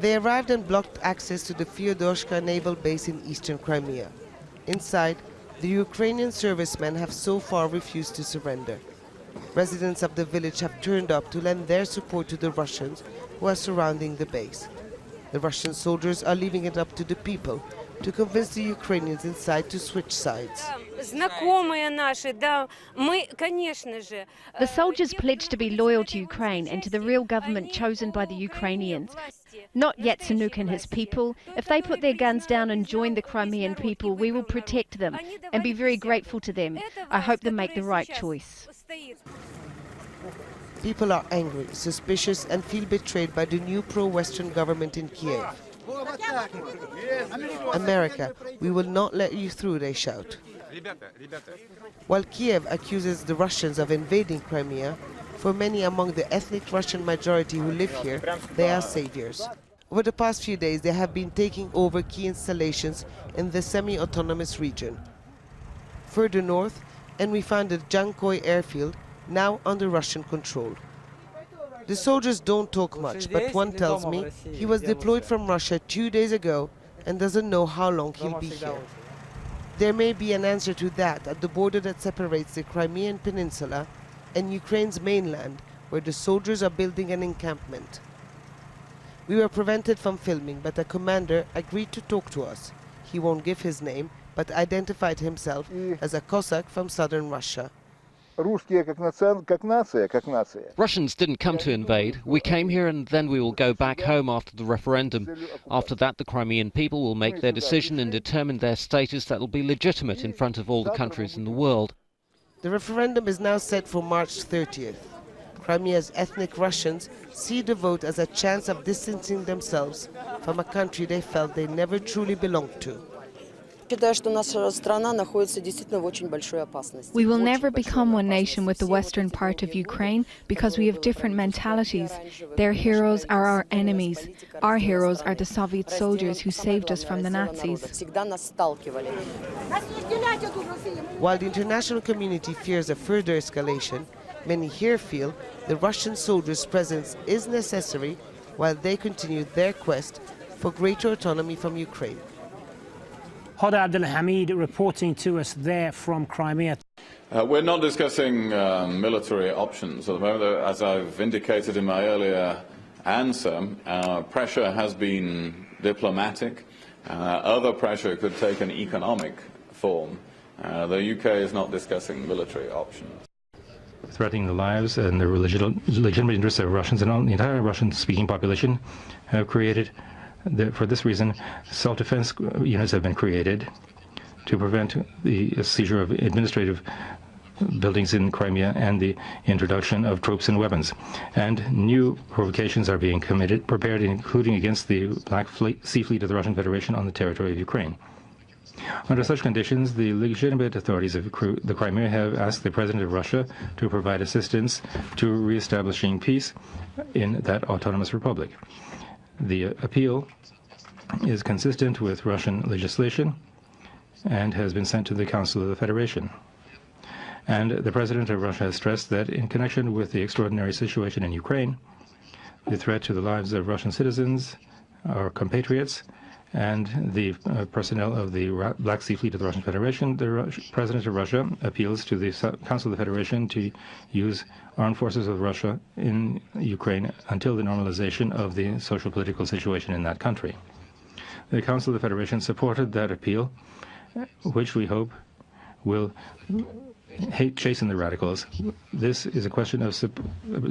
They arrived and blocked access to the Feodoshka naval base in eastern Crimea. Inside, the Ukrainian servicemen have so far refused to surrender. Residents of the village have turned up to lend their support to the Russians who are surrounding the base. The Russian soldiers are leaving it up to the people to convince the Ukrainians inside to switch sides. The soldiers pledged to be loyal to Ukraine and to the real government chosen by the Ukrainians. Not Yatsenuk and his people. If they put their guns down and join the Crimean people, we will protect them and be very grateful to them. I hope they make the right choice. People are angry, suspicious and feel betrayed by the new pro-Western government in Kiev. America, we will not let you through, they shout. While Kiev accuses the Russians of invading Crimea, for many among the ethnic Russian majority who live here, they are saviors. Over the past few days, they have been taking over key installations in the semi-autonomous region. Further north, and we found the Jankoy airfield, now under Russian control. The soldiers don't talk much, but one tells me he was deployed from Russia 2 days ago and doesn't know how long he'll be here. There may be an answer to that at the border that separates the Crimean Peninsula and Ukraine's mainland, where the soldiers are building an encampment. We were prevented from filming, but a commander agreed to talk to us. He won't give his name, but identified himself as a Cossack from southern Russia. Russians didn't come to invade. We came here and then we will go back home after the referendum. After that, the Crimean people will make their decision and determine their status that will be legitimate in front of all the countries in the world. The referendum is now set for March 30th. Crimea's ethnic Russians see the vote as a chance of distancing themselves from a country they felt they never truly belonged to. We will never become one nation with the western part of Ukraine because we have different mentalities. Their heroes are our enemies. Our heroes are the Soviet soldiers who saved us from the Nazis. While the international community fears a further escalation, many here feel the Russian soldiers' presence is necessary while they continue their quest for greater autonomy from Ukraine. Hoda Abdelhamid reporting to us there from Crimea. We're not discussing military options at the moment. As I've indicated in my earlier answer, pressure has been diplomatic. Other pressure could take an economic form. The UK is not discussing military options. Threatening the lives and the legitimate interests of Russians and the entire Russian-speaking population have created. For this reason, self-defense units have been created to prevent the seizure of administrative buildings in Crimea and the introduction of troops and weapons. And new provocations are being prepared, including against the Black Sea Fleet of the Russian Federation on the territory of Ukraine. Under such conditions, the legitimate authorities of the Crimea have asked the President of Russia to provide assistance to re-establishing peace in that autonomous republic. The appeal is consistent with Russian legislation and has been sent to the Council of the Federation. And the President of Russia has stressed that in connection with the extraordinary situation in Ukraine, the threat to the lives of Russian citizens, our compatriots, and the personnel of the Black Sea Fleet of the Russian Federation, the President of Russia appeals to the Council of the Federation to use armed forces of Russia in Ukraine until the normalization of the social political situation in that country. The Council of the Federation supported that appeal, which we hope will chasten the radicals. This is a question of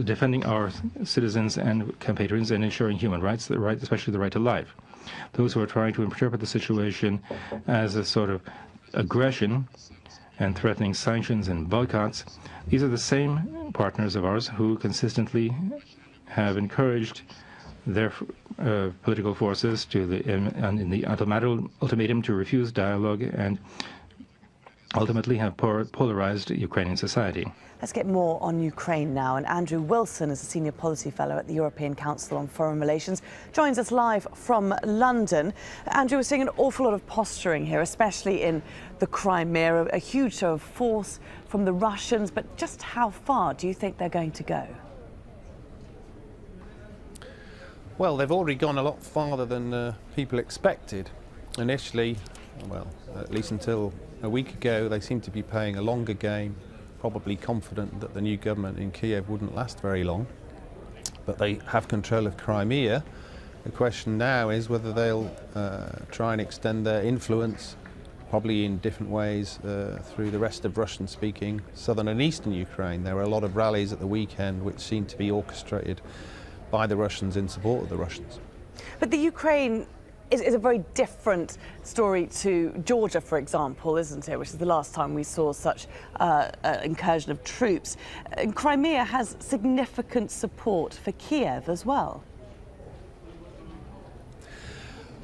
defending our citizens and compatriots and ensuring human rights, especially the right to life. Those who are trying to interpret the situation as a sort of aggression and threatening sanctions and boycotts, these are the same partners of ours who consistently have encouraged their political forces in the ultimatum to refuse dialogue and ultimately have polarized Ukrainian society. Let's get more on Ukraine now. And Andrew Wilson is a Senior Policy Fellow at the European Council on Foreign Relations, joins us live from London. Andrew, we're seeing an awful lot of posturing here, especially in the Crimea, a huge show of force from the Russians. But just how far do you think they're going to go? Well, they've already gone a lot farther than people expected. Initially, well, at least until a week ago, they seemed to be playing a longer game, probably confident that the new government in Kiev wouldn't last very long. But they have control of Crimea. The question now is whether they'll try and extend their influence, probably in different ways, through the rest of Russian-speaking southern and eastern Ukraine. There were a lot of rallies at the weekend which seemed to be orchestrated by the Russians in support of the Russians. But the Ukraine is a very different story to Georgia, for example, isn't it? Which is the last time we saw such incursion of troops. And Crimea has significant support for Kiev as well.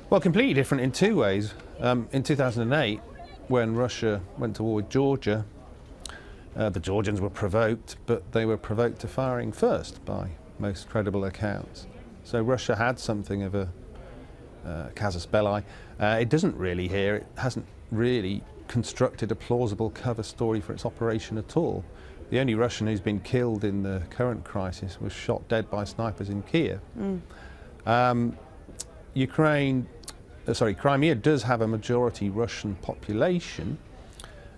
Well, completely different in two ways. In 2008, when Russia went to war with Georgia, the Georgians were provoked, but they were provoked to firing first by most credible accounts. So Russia had something of a casus belli. It doesn't really here. It hasn't really constructed a plausible cover story for its operation at all. The only Russian who's been killed in the current crisis was shot dead by snipers in Kiev. Crimea does have a majority Russian population,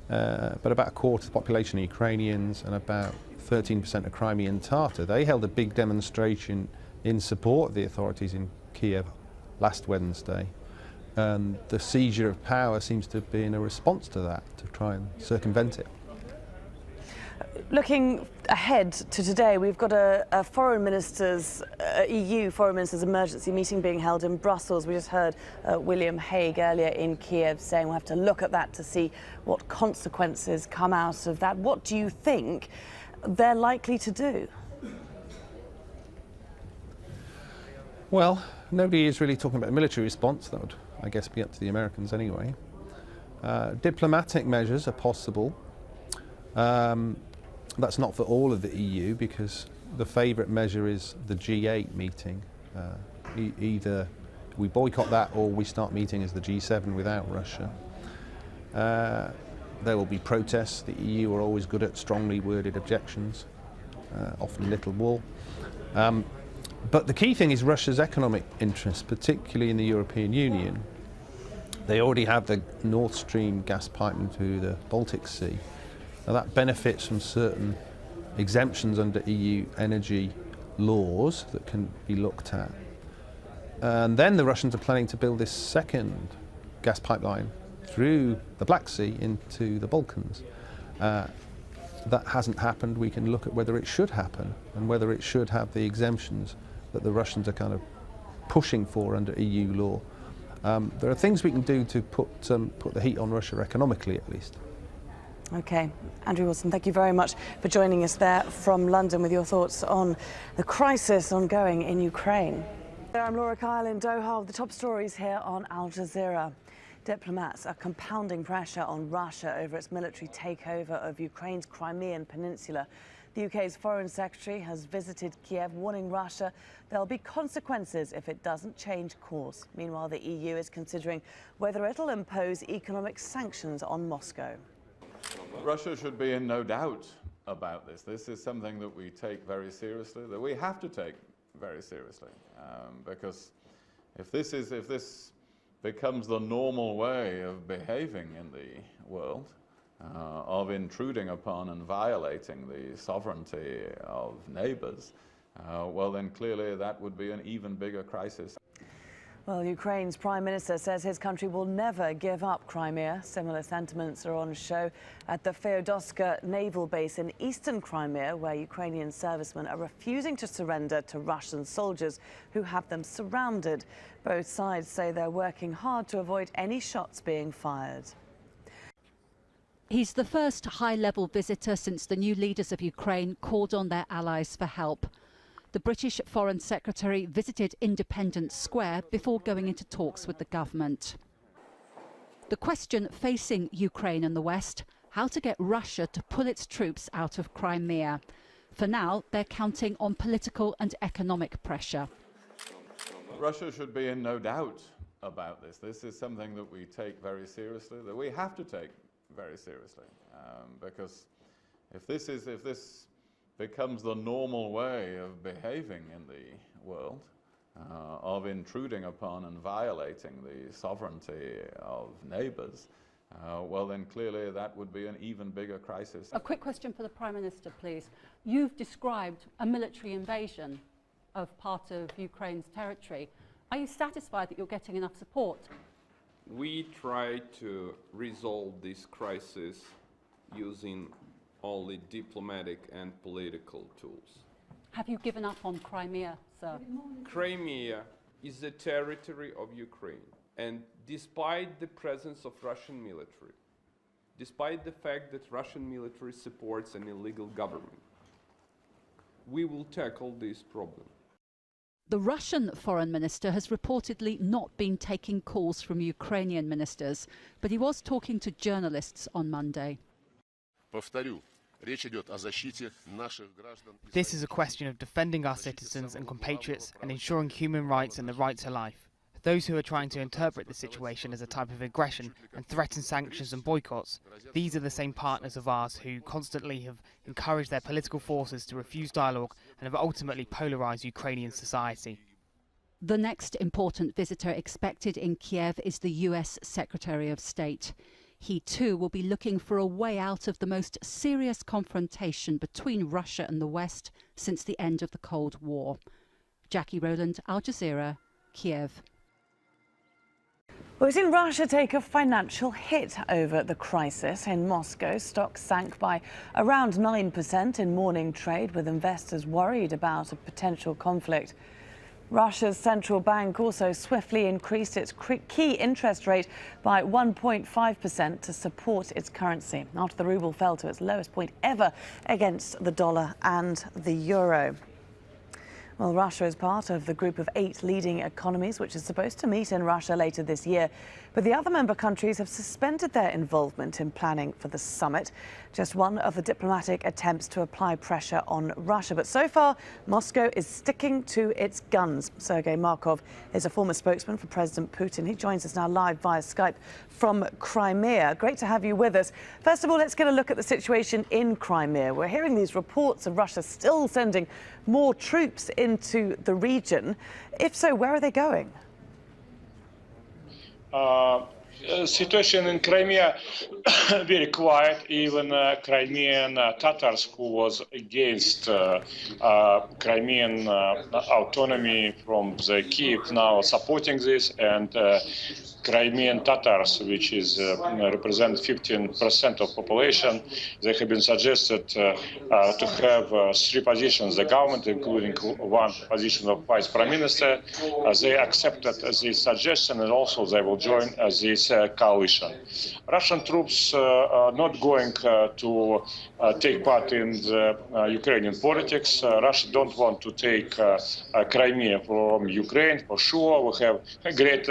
but about a quarter of the population are Ukrainians and about 13% are Crimean Tatar. They held a big demonstration in support of the authorities in Kiev last Wednesday, and the seizure of power seems to have been a response to that, to try and circumvent it. Looking ahead to today, we've got a foreign ministers, EU foreign ministers emergency meeting being held in Brussels. We just heard William Hague earlier in Kiev saying we'll have to look at that to see what consequences come out of that. What do you think they're likely to do? Well, nobody is really talking about a military response. That would, I guess, be up to the Americans anyway. Diplomatic measures are possible. That's not for all of the EU, because the favourite measure is the G8 meeting. Either we boycott that or we start meeting as the G7 without Russia. There will be protests. The EU are always good at strongly worded objections, often little wool. But the key thing is Russia's economic interests, particularly in the European Union. They already have the Nord Stream gas pipeline to the Baltic Sea. Now that benefits from certain exemptions under EU energy laws that can be looked at. And then the Russians are planning to build this second gas pipeline through the Black Sea into the Balkans. That hasn't happened. We can look at whether it should happen and whether it should have the exemptions that the Russians are kind of pushing for under EU law. There are things we can do to put the heat on Russia economically, at least. OK. Andrew Wilson, thank you very much for joining us there from London with your thoughts on the crisis ongoing in Ukraine. I'm Laura Kyle in Doha with the top stories here on Al Jazeera. Diplomats are compounding pressure on Russia over its military takeover of Ukraine's Crimean Peninsula. The UK's Foreign Secretary has visited Kiev, warning Russia there'll be consequences if it doesn't change course. Meanwhile, the EU is considering whether it'll impose economic sanctions on Moscow. Russia should be in no doubt about this. This is something that we take very seriously, that we have to take very seriously, because if this becomes the normal way of behaving in the world, of intruding upon and violating the sovereignty of neighbours, well then clearly that would be an even bigger crisis. Well, Ukraine's Prime Minister says his country will never give up Crimea. Similar sentiments are on show at the Feodoska naval base in eastern Crimea, where Ukrainian servicemen are refusing to surrender to Russian soldiers who have them surrounded. Both sides say they're working hard to avoid any shots being fired. He's the first high-level visitor since the new leaders of Ukraine called on their allies for help. The British Foreign Secretary visited Independence Square before going into talks with the government. The question facing Ukraine and the West, how to get Russia to pull its troops out of Crimea. For now, they're counting on political and economic pressure. Russia should be in no doubt about this. This is something that we take very seriously, that we have to take very seriously, because if this becomes the normal way of behaving in the world, of intruding upon and violating the sovereignty of neighbours, well then clearly that would be an even bigger crisis. A quick question for the Prime Minister, please. You've described a military invasion of part of Ukraine's territory. Are you satisfied that you're getting enough support? We try to resolve this crisis using only diplomatic and political tools. Have you given up on Crimea, sir? Crimea is the territory of Ukraine, and despite the presence of Russian military, despite the fact that Russian military supports an illegal government, we will tackle this problem. The Russian foreign minister has reportedly not been taking calls from Ukrainian ministers, but he was talking to journalists on Monday. This is a question of defending our citizens and compatriots and ensuring human rights and the right to life. Those who are trying to interpret the situation as a type of aggression and threaten sanctions and boycotts, these are the same partners of ours who constantly have encouraged their political forces to refuse dialogue and have ultimately polarised Ukrainian society. The next important visitor expected in Kiev is the US Secretary of State. He too will be looking for a way out of the most serious confrontation between Russia and the West since the end of the Cold War. Jackie Rowland, Al Jazeera, Kiev. We've seen Russia take a financial hit over the crisis. In Moscow, stocks sank by around 9% in morning trade, with investors worried about a potential conflict. Russia's central bank also swiftly increased its key interest rate by 1.5% to support its currency, after the ruble fell to its lowest point ever against the dollar and the euro. Well, Russia is part of the group of 8 leading economies, which is supposed to meet in Russia later this year. But the other member countries have suspended their involvement in planning for the summit, just one of the diplomatic attempts to apply pressure on Russia. But so far, Moscow is sticking to its guns. Sergei Markov is a former spokesman for President Putin. He joins us now live via Skype from Crimea. Great to have you with us. First of all, let's get a look at the situation in Crimea. We're hearing these reports of Russia still sending more troops into the region. If so, where are they going? Situation in Crimea very quiet. Even Crimean Tatars, who was against Crimean autonomy from the Kiev, now supporting this, and Crimean Tatars, which is represent 15% of population, they have been suggested to have 3 positions, the government, including 1 position of vice prime minister. They accepted this suggestion, and also they will join this coalition. Russian troops are not going to take part in the Ukrainian politics. Russia don't want to take Crimea from Ukraine, for sure. We have a great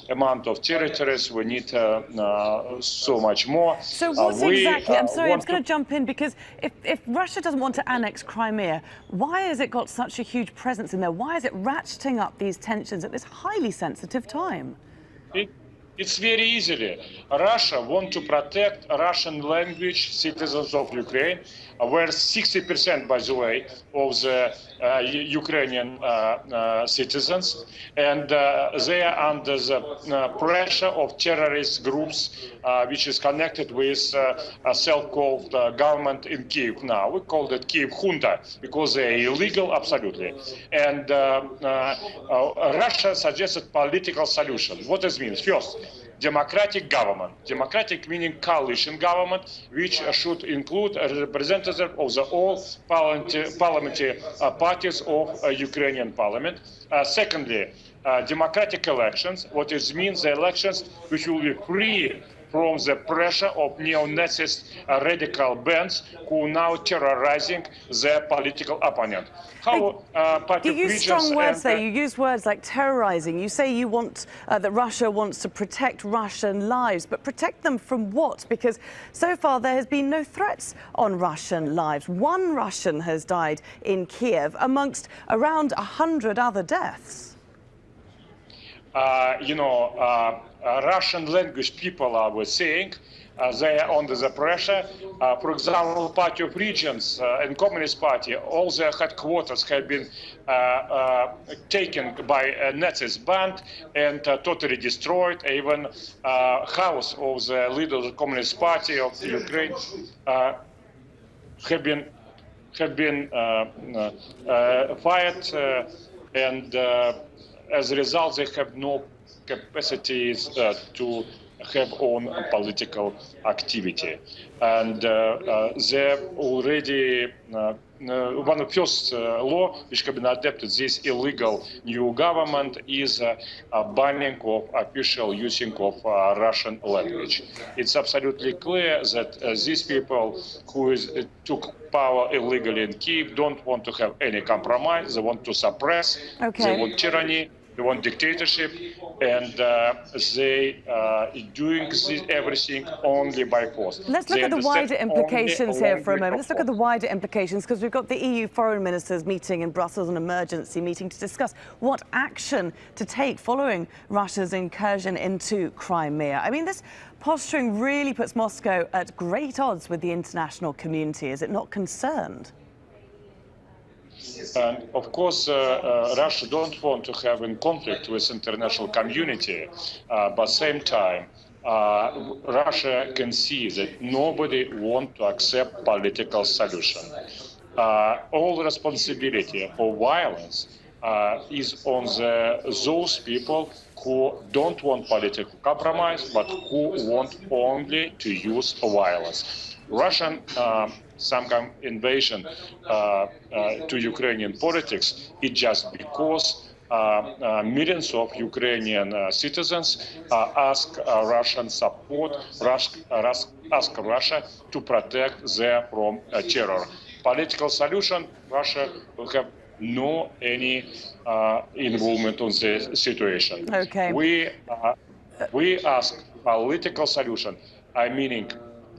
amount of territories. We need so much more. So what exactly? I'm sorry, I'm just going to jump in, because if Russia doesn't want to annex Crimea, why has it got such a huge presence in there? Why is it ratcheting up these tensions at this highly sensitive time? It's very easily. Russia wants to protect Russian language citizens of Ukraine, where 60%, by the way, of the Ukrainian citizens, and they are under the pressure of terrorist groups, which is connected with a self-called government in Kiev now. We call it Kiev junta because they are illegal, absolutely. And Russia suggested political solution. What does it mean? First, democratic government. Democratic meaning coalition government, which should include a representative of the all parliamentary parties of Ukrainian parliament. Secondly, democratic elections. What it means, the elections which will be free from the pressure of neo-Nazist radical bands who are now terrorizing their political opponent. You use strong words there. You use words like terrorizing. You say you want that Russia wants to protect Russian lives, but protect them from what? Because so far there has been no threats on Russian lives. 1 Russian has died in Kiev amongst around 100 other deaths. Russian language people were saying they are under the pressure. For example, Party of Regions and Communist Party, all their headquarters have been taken by Nazis band and totally destroyed. Even house of the leader of the Communist Party of Ukraine have been fired, and as a result, they have no capacities to have own political activity. And they already one of the first law which have been adopted this illegal new government is banning of official using of Russian language. It's absolutely clear that these people who took power illegally in Kiev don't want to have any compromise. They want to suppress. They want tyranny. They want dictatorship, and they doing everything only by force. Let's look at the wider implications here for a moment. Let's look at the wider implications, because we've got the EU foreign ministers meeting in Brussels, an emergency meeting to discuss what action to take following Russia's incursion into Crimea. I mean, this posturing really puts Moscow at great odds with the international community. Is it not concerned? And of course, Russia don't want to have in conflict with international community, but at the same time, Russia can see that nobody wants to accept political solution. All responsibility for violence is on those people who don't want political compromise, but who want only to use violence. Russian some kind of invasion to Ukrainian politics is just because millions of Ukrainian citizens ask Russian support, ask Russia to protect them from terror. Political solution, Russia will have no any involvement on the situation. Okay. We ask political solution, meaning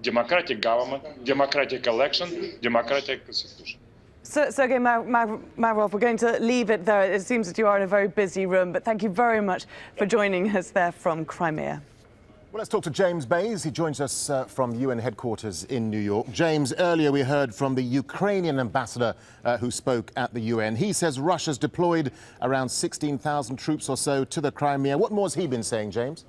democratic government, democratic election, democratic constitution. So, Sergei Mavrov, we're going to leave it there. It seems that you are in a very busy room, but thank you very much for joining us there from Crimea. Well, let's talk to James Bays. He joins us from UN headquarters in New York. James, earlier we heard from the Ukrainian ambassador who spoke at the UN. He says Russia's deployed around 16,000 troops or so to the Crimea. What more has he been saying, James?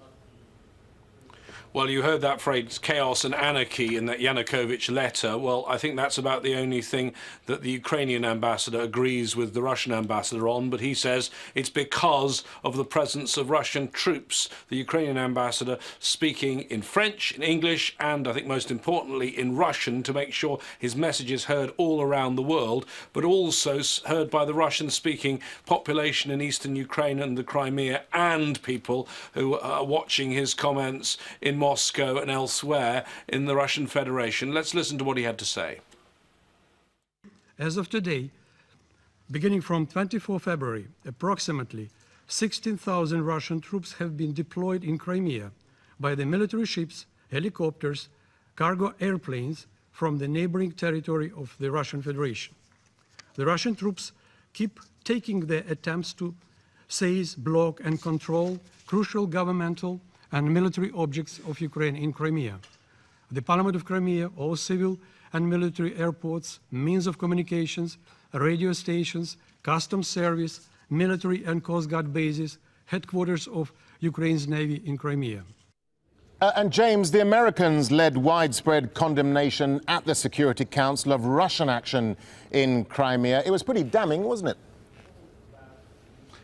Well, you heard that phrase, chaos and anarchy, in that Yanukovych letter. Well, I think that's about the only thing that the Ukrainian ambassador agrees with the Russian ambassador on, but he says it's because of the presence of Russian troops. The Ukrainian ambassador speaking in French, in English, and I think most importantly in Russian, to make sure his message is heard all around the world, but also heard by the Russian-speaking population in eastern Ukraine and the Crimea, and people who are watching his comments in Moscow and elsewhere in the Russian Federation. Let's listen to what he had to say. As of today, beginning from 24 February, approximately 16,000 Russian troops have been deployed in Crimea by the military ships, helicopters, cargo airplanes from the neighboring territory of the Russian Federation. The Russian troops keep taking their attempts to seize, block and control crucial governmental and military objects of Ukraine in Crimea. The Parliament of Crimea, all civil and military airports, means of communications, radio stations, customs service, military and Coast Guard bases, headquarters of Ukraine's Navy in Crimea. And James, the Americans led widespread condemnation at the Security Council of Russian action in Crimea. It was pretty damning, wasn't it?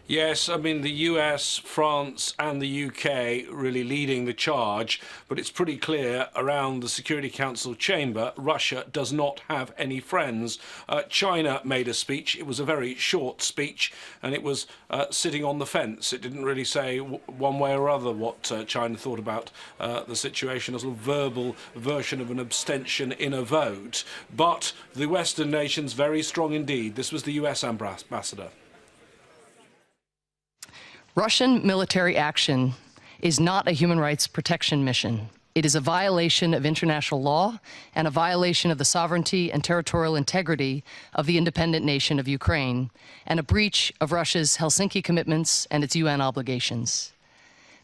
Yes, I mean, the US, France and the UK really leading the charge, but it's pretty clear around the Security Council chamber, Russia does not have any friends. China made a speech. It was a very short speech, and it was sitting on the fence. It didn't really say one way or other what China thought about the situation, a sort of verbal version of an abstention in a vote. But the Western nations, very strong indeed. This was the US ambassador. Russian military action is not a human rights protection mission. It is a violation of international law and a violation of the sovereignty and territorial integrity of the independent nation of Ukraine, and a breach of Russia's Helsinki commitments and its UN obligations.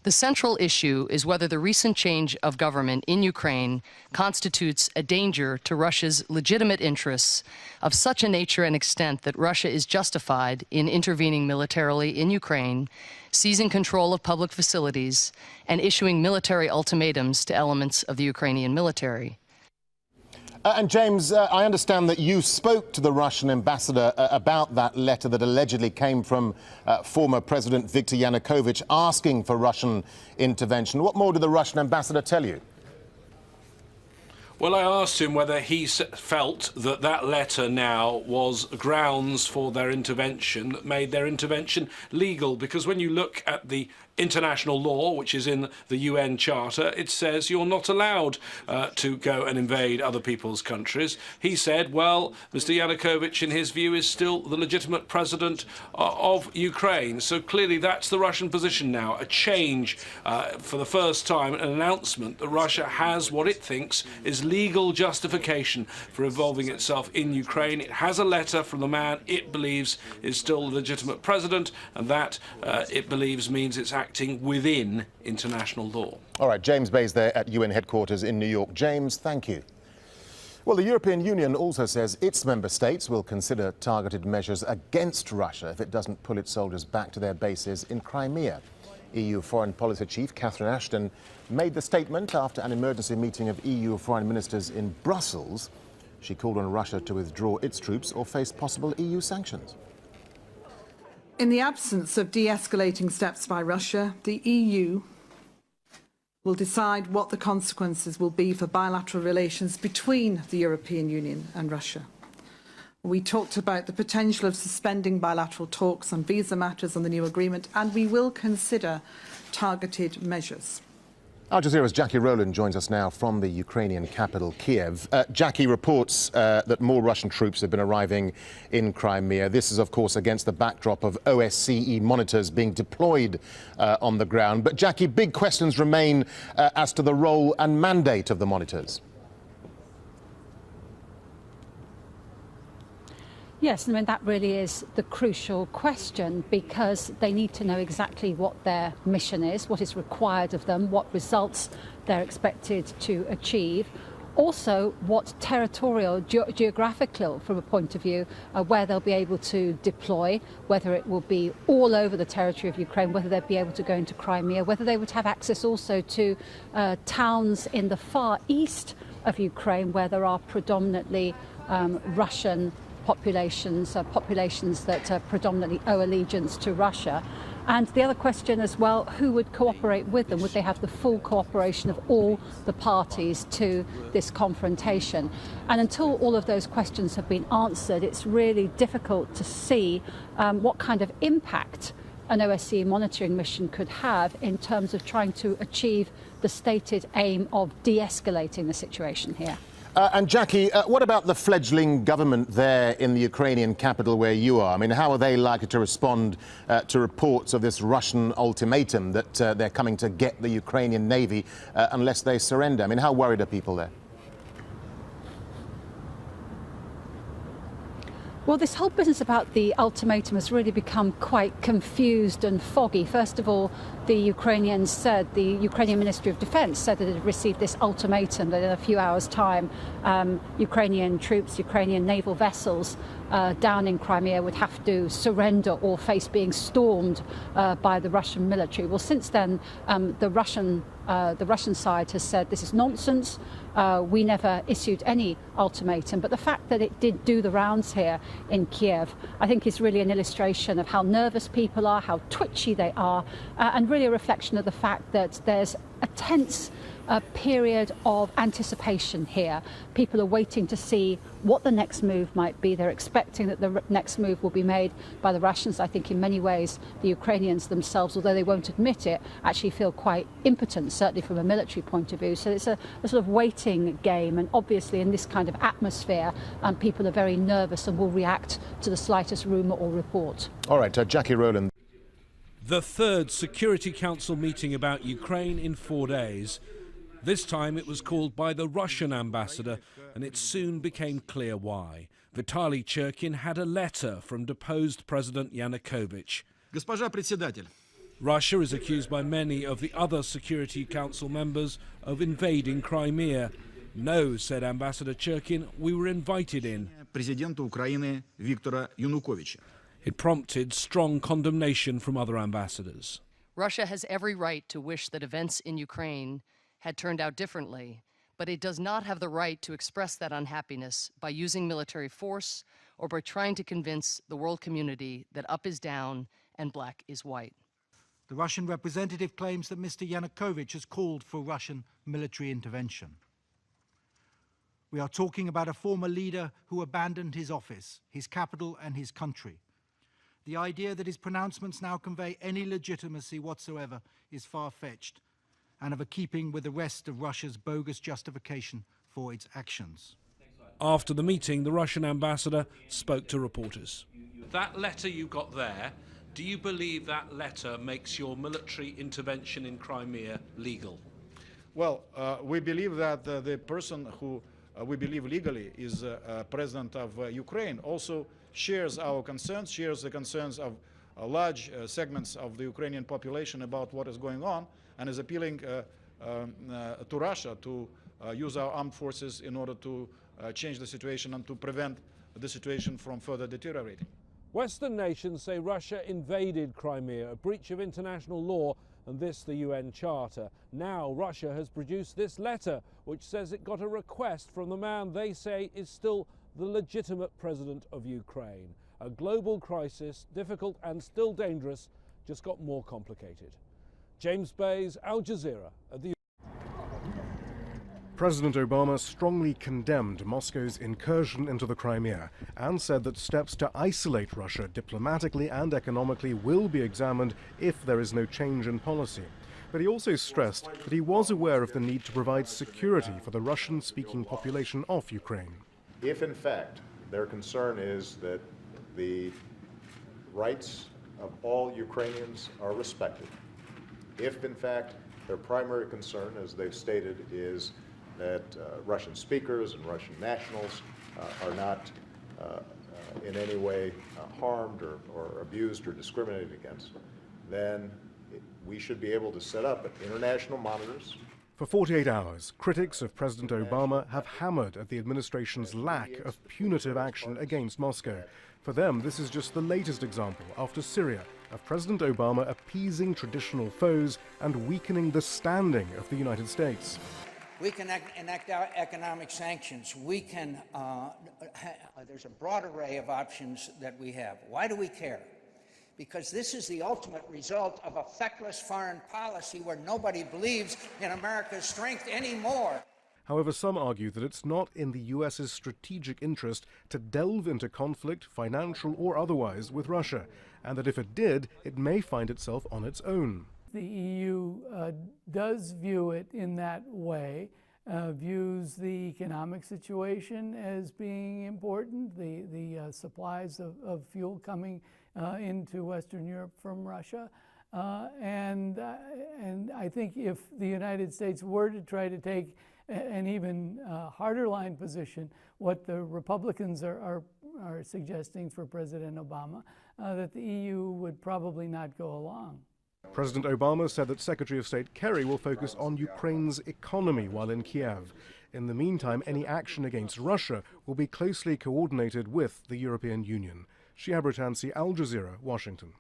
The central issue is whether the recent change of government in Ukraine constitutes a danger to Russia's legitimate interests of such a nature and extent that Russia is justified in intervening militarily in Ukraine, seizing control of public facilities, and issuing military ultimatums to elements of the Ukrainian military. And James, I understand that you spoke to the Russian ambassador about that letter that allegedly came from former President Viktor Yanukovych asking for Russian intervention. What more did the Russian ambassador tell you? Well, I asked him whether he felt that that letter now was grounds for their intervention, that made their intervention legal, because when you look at the international law, which is in the UN Charter, it says you're not allowed to go and invade other people's countries. He said, well, Mr. Yanukovych, in his view, is still the legitimate president of Ukraine. So clearly that's the Russian position now, a change for the first time, an announcement that Russia has what it thinks is legal justification for involving itself in Ukraine. It has a letter from the man it believes is still the legitimate president, and that it believes means it's acting within international law. All right, James Bayes there at UN headquarters in New York. James, thank you. Well, the European Union also says its member states will consider targeted measures against Russia if it doesn't pull its soldiers back to their bases in Crimea. EU Foreign Policy Chief Catherine Ashton made the statement after an emergency meeting of EU foreign ministers in Brussels. She called on Russia to withdraw its troops or face possible EU sanctions. In the absence of de-escalating steps by Russia, the EU will decide what the consequences will be for bilateral relations between the European Union and Russia. We talked about the potential of suspending bilateral talks on visa matters on the new agreement, and we will consider targeted measures. Al Jazeera's Jackie Rowland joins us now from the Ukrainian capital, Kiev. Jackie, reports that more Russian troops have been arriving in Crimea. This is, of course, against the backdrop of OSCE monitors being deployed on the ground. But, Jackie, big questions remain as to the role and mandate of the monitors. Yes, I mean, that really is the crucial question, because they need to know exactly what their mission is, what is required of them, what results they're expected to achieve. Also, what territorial, geographical, from a point of view, where they'll be able to deploy, whether it will be all over the territory of Ukraine, whether they'll be able to go into Crimea, whether they would have access also to towns in the far east of Ukraine, where there are predominantly Russian populations that predominantly owe allegiance to Russia. And the other question as well, who would cooperate with them? Would they have the full cooperation of all the parties to this confrontation? And until all of those questions have been answered, it's really difficult to see what kind of impact an OSCE monitoring mission could have in terms of trying to achieve the stated aim of de-escalating the situation here. And Jackie, what about the fledgling government there in the Ukrainian capital where you are? I mean, how are they likely to respond to reports of this Russian ultimatum that they're coming to get the Ukrainian Navy unless they surrender? I mean, how worried are people there? Well, this whole business about the ultimatum has really become quite confused and foggy. First of all, the Ukrainian Ministry of Defense said that it had received this ultimatum that in a few hours' time, Ukrainian troops, Ukrainian naval vessels down in Crimea would have to surrender or face being stormed by the Russian military. Well, since then, the Russian side has said this is nonsense. We never issued any ultimatum. But the fact that it did do the rounds here in Kiev, I think is really an illustration of how nervous people are, how twitchy they are, and really a reflection of the fact that there's a tense period of anticipation here. People are waiting to see what the next move might be. They're expecting that the next move will be made by the Russians. I think in many ways the Ukrainians themselves, although they won't admit it, actually feel quite impotent, certainly from a military point of view. So it's a sort of waiting game, and obviously in this kind of atmosphere, people are very nervous and will react to the slightest rumour or report. All right, Jackie Rowland. The third Security Council meeting about Ukraine in 4 days. This time it was called by the Russian ambassador, and it soon became clear why. Vitaly Churkin had a letter from deposed President Yanukovych. Госпожа председатель, Russia is accused by many of the other Security Council members of invading Crimea. No, said Ambassador Churkin, we were invited in. It prompted strong condemnation from other ambassadors. Russia has every right to wish that events in Ukraine had turned out differently, but it does not have the right to express that unhappiness by using military force or by trying to convince the world community that up is down and black is white. The Russian representative claims that Mr. Yanukovych has called for Russian military intervention. We are talking about a former leader who abandoned his office, his capital and his country. The idea that his pronouncements now convey any legitimacy whatsoever is far-fetched and of a keeping with the rest of Russia's bogus justification for its actions. After the meeting, the Russian ambassador spoke to reporters. That letter you got there, do you believe that letter makes your military intervention in Crimea legal? Well, we believe that the person who we believe legally is president of Ukraine also shares our concerns, shares the concerns of large segments of the Ukrainian population about what is going on, and is appealing to Russia to use our armed forces in order to change the situation and to prevent the situation from further deteriorating. Western nations say Russia invaded Crimea, a breach of international law, and this the UN Charter. Now Russia has produced this letter, which says it got a request from the man they say is still the legitimate president of Ukraine. A global crisis, difficult and still dangerous, just got more complicated. James Bays, Al Jazeera at the President Obama strongly condemned Moscow's incursion into the Crimea and said that steps to isolate Russia diplomatically and economically will be examined if there is no change in policy. But he also stressed that he was aware of the need to provide security for the Russian-speaking population of Ukraine. If, in fact, their concern is that the rights of all Ukrainians are respected, if, in fact, their primary concern, as they've stated, is that Russian speakers and Russian nationals are not in any way harmed or abused or discriminated against, then we should be able to set up international monitors. For 48 hours, critics of President Obama have hammered at the administration's lack of punitive action against Moscow. For them, this is just the latest example, after Syria, of President Obama appeasing traditional foes and weakening the standing of the United States. We can enact our economic sanctions. We can, there's a broad array of options that we have. Why do we care? Because this is the ultimate result of a feckless foreign policy where nobody believes in America's strength anymore. However, some argue that it's not in the US's strategic interest to delve into conflict, financial or otherwise, with Russia, and that if it did, it may find itself on its own. The EU does view it in that way, views the economic situation as being important, the supplies of fuel coming into Western Europe from Russia. And I think if the United States were to try to take an even harder line position, what the Republicans are suggesting for President Obama, that the EU would probably not go along. President Obama said that Secretary of State Kerry will focus on Ukraine's economy while in Kiev. In the meantime, any action against Russia will be closely coordinated with the European Union. Shihab Rotansi, Al Jazeera, Washington.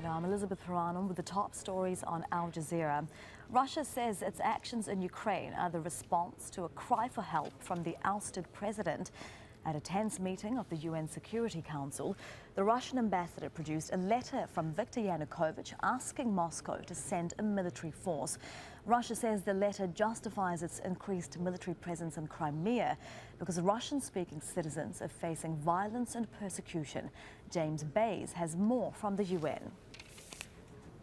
I'm Elizabeth Haranum with the top stories on Al Jazeera. Russia says its actions in Ukraine are the response to a cry for help from the ousted president. At a tense meeting of the UN Security Council, the Russian ambassador produced a letter from Viktor Yanukovych asking Moscow to send a military force. Russia says the letter justifies its increased military presence in Crimea because Russian-speaking citizens are facing violence and persecution. James Bays has more from the UN.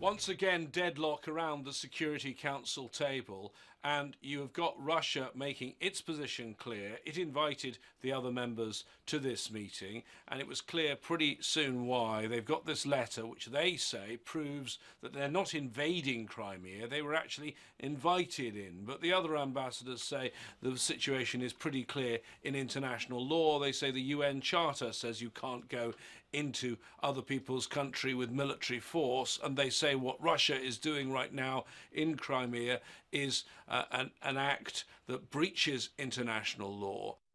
Once again, deadlock around the Security Council table, and you have got Russia making its position clear. It invited the other members to this meeting, and it was clear pretty soon why. They've got this letter which they say proves that they're not invading Crimea, they were actually invited in. But the other ambassadors say the situation is pretty clear in international law. They say the UN Charter says you can't go into other people's country with military force, and they say what Russia is doing right now in Crimea is an act that breaches international law.